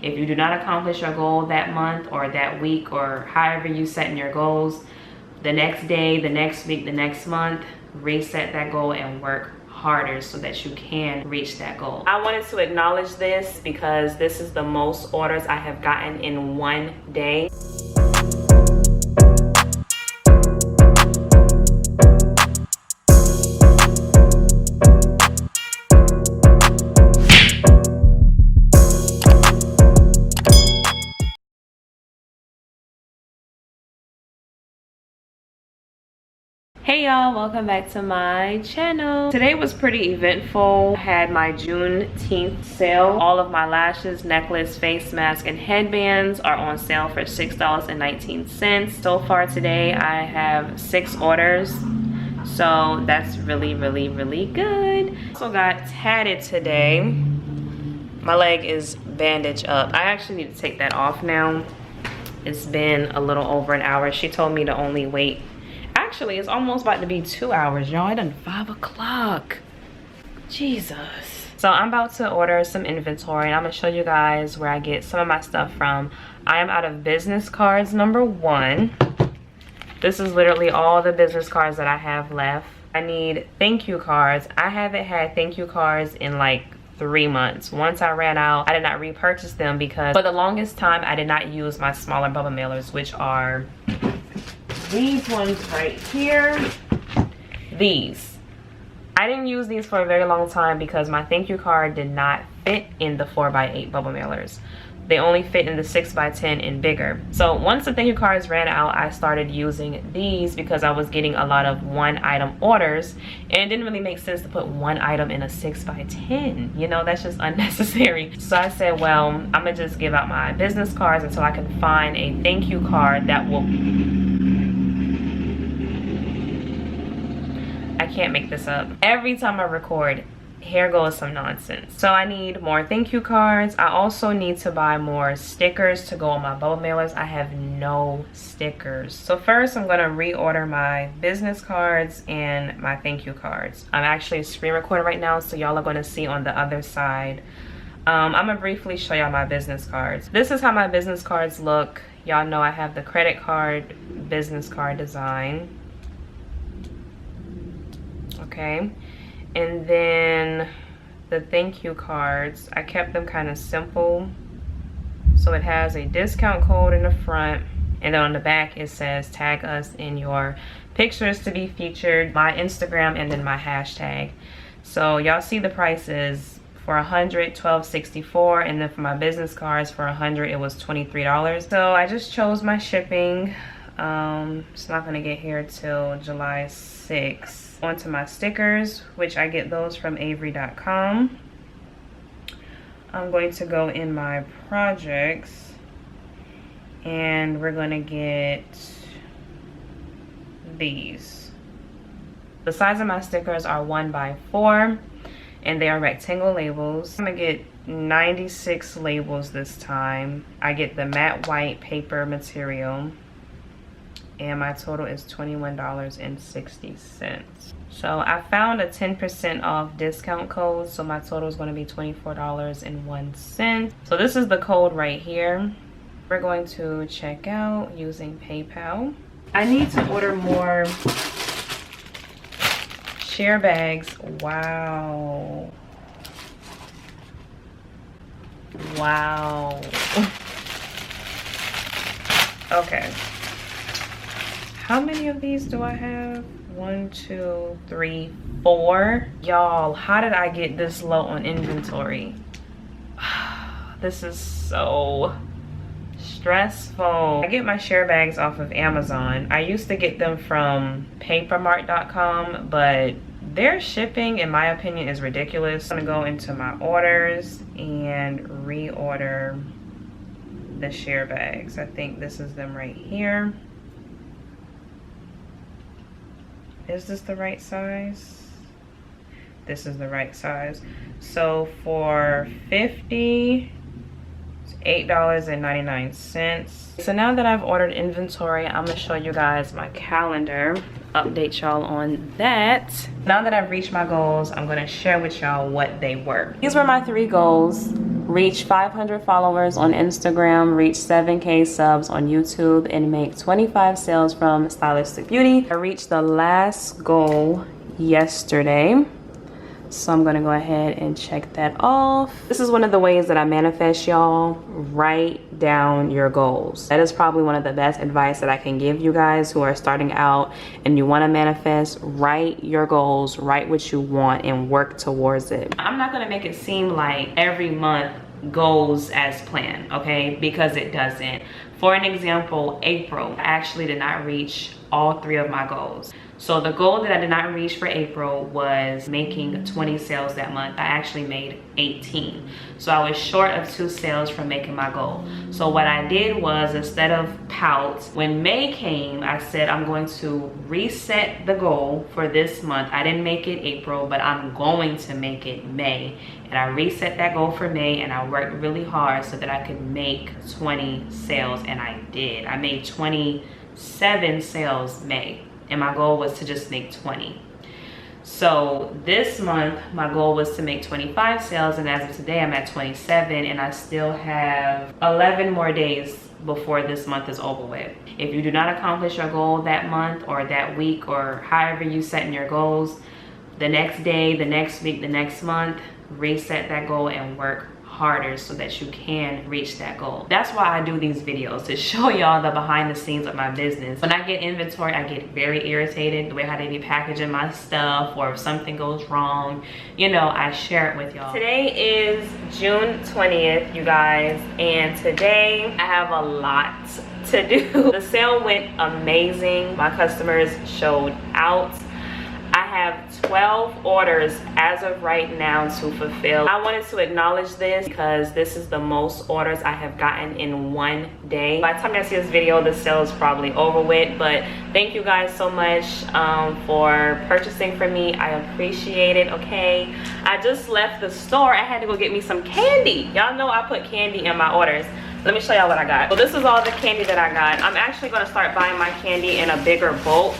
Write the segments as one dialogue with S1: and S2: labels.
S1: If you do not accomplish your goal that month or that week or however you set in your goals, the next day, the next week, the next month, reset that goal and work harder so that you can reach that goal. I wanted to acknowledge this because this is the most orders I have gotten in one day. Hey y'all, welcome back to my channel. Today was pretty eventful. I had my Juneteenth sale. All of my lashes, necklace, face mask, and headbands are on sale for $6.19. So far today, I have 6 orders. So that's really good. Also got tatted today. My leg is bandaged up. I actually need to take that off now. It's been a little over an hour. She told me to only wait. Actually, it's almost about to be 2 hours, y'all. It done 5 o'clock. Jesus. So I'm about to order some inventory, and I'm gonna show you guys where I get some of my stuff from. I am out of business cards number 1. This is literally all the business cards that I have left. I need thank you cards. I haven't had thank you cards in like 3 months. Once I ran out, I did not repurchase them because for the longest time I did not use my smaller bubble mailers, which are these ones right here. These, I didn't use these for a very long time because my thank you card did not fit in the 4x8 bubble mailers. They only fit in the 6x10 and bigger. So once the thank you cards ran out, I started using these because I was getting a lot of 1-item orders, and it didn't really make sense to put 1 item in a 6x10. You know, that's just unnecessary. So I said, well, I'm gonna just give out my business cards until I can find a thank you card that will... I can't make this up. Every time I record, here goes some nonsense. So I need more thank you cards. I also need to buy more stickers to go on my bubble mailers. I have no stickers. So first I'm gonna reorder my business cards and my thank you cards. I'm actually screen recording right now, so y'all are gonna see on the other side. I'm gonna briefly show y'all my business cards. This is how my business cards look. Y'all know I have the credit card, business card design. Okay, and then the thank you cards, I kept them kind of simple. So it has a discount code in the front, and then on the back it says tag us in your pictures to be featured, my Instagram, and then my hashtag. So y'all see the prices. For 100, $12.64, and then for my business cards for 100, it was $23. So I just chose my shipping. It's not gonna get here till July 6th. Onto my stickers, which I get those from 𝚘𝚘𝚘𝚘𝚘. I'm going to go in my projects, and we're gonna get these. The size of my stickers are 1x4, and they are rectangle labels. I'm gonna get 96 labels this time. I get the matte white paper material, and my total is $21.60. So I found a 10% off discount code, so my total is going to be $24.01. So this is the code right here. We're going to check out using PayPal. I need to order more share bags. Wow. Wow. Okay. How many of these do I have? 1, 2, 3, 4. Y'all, how did I get this low on inventory? This is so stressful. I get my share bags off of Amazon. I used to get them from papermart.com, but their shipping, in my opinion, is ridiculous. I'm gonna go into my orders and reorder the share bags. I think this is them right here. Is this the right size? This is the right size. So for 50, it's $8.99. So now that I've ordered inventory, I'm gonna show you guys my calendar, update y'all on that. Now that I've reached my goals, I'm gonna share with y'all what they were. These were my 3 goals. reach 500 followers on Instagram, reach 7K subs on YouTube, and make 25 sales from stylistic beauty. I reached the last goal yesterday, so I'm gonna go ahead and check that off. This is one of the ways that I manifest, y'all. Write down your goals. That is probably one of the best advice that I can give you guys who are starting out and you want to manifest. Write your goals, write what you want, and work towards it. I'm not gonna make it seem like every month goes as planned, okay, because it doesn't. For an example, April, I actually did not reach all 3 of my goals. So the goal that I did not reach for April was making 20 sales that month. I actually made 18. So I was short of 2 sales from making my goal. So what I did was, instead of pout, when May came, I said I'm going to reset the goal for this month. I didn't make it April, but I'm going to make it May. And I reset that goal for May, and I worked really hard so that I could make 20 sales, and I did. I made 27 sales May, and my goal was to just make 20. So this month, my goal was to make 25 sales, and as of today, I'm at 27, and I still have 11 more days before this month is over with. If you do not accomplish your goal that month or that week or however you set in your goals, the next day, the next week, the next month, reset that goal and work harder so that you can reach that goal. That's why I do these videos, to show y'all the behind the scenes of my business. When I get inventory, I get very irritated the way how they be packaging my stuff, or if something goes wrong, you know, I share it with y'all. Today is June 20th, you guys, and today I have a lot to do. The sale went amazing. My customers showed out. I have 12 orders as of right now to fulfill. I wanted to acknowledge this because this is the most orders I have gotten in one day. By the time I see this video, the sale is probably over with, but thank you guys so much for purchasing from me. I appreciate it, okay? I just left the store. I had to go get me some candy. Y'all know I put candy in my orders. Let me show y'all what I got. So this is all the candy that I got. I'm actually gonna start buying my candy in a bigger bulk.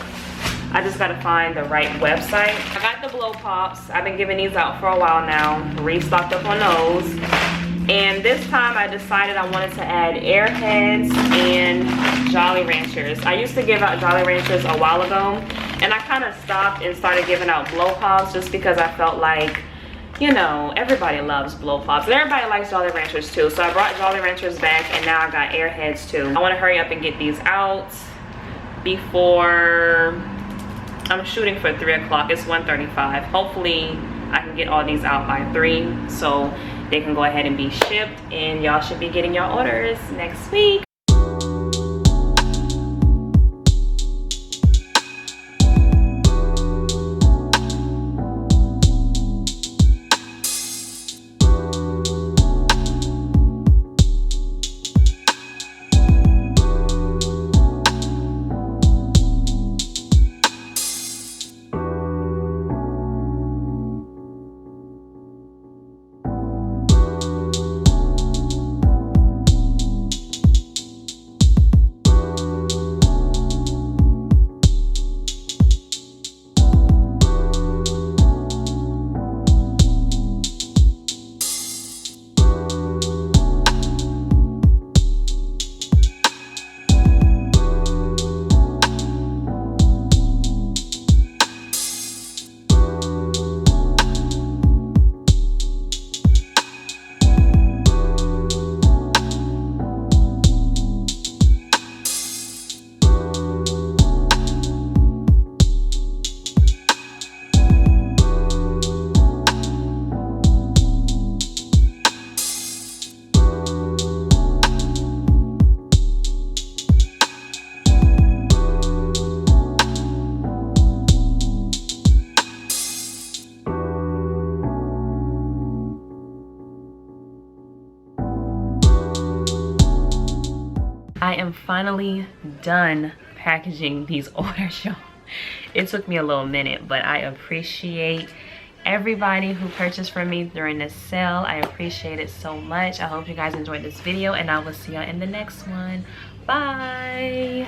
S1: I just gotta find the right website. I got the blow pops. I've been giving these out for a while now. Restocked up on those. And this time I decided I wanted to add Airheads and Jolly Ranchers. I used to give out Jolly Ranchers a while ago, and I kind of stopped and started giving out blow pops just because I felt like, you know, everybody loves blow pops and everybody likes Jolly Ranchers too. So I brought Jolly Ranchers back, and now I got Airheads too. I want to hurry up and get these out before, I'm shooting for 3 o'clock. It's 1:35. Hopefully I can get all these out by 3 so they can go ahead and be shipped, and y'all should be getting your orders next week. I am finally done packaging these orders, y'all. It took me a little minute, but I appreciate everybody who purchased from me during this sale. I appreciate it so much. I hope you guys enjoyed this video, and I will see y'all in the next one. Bye.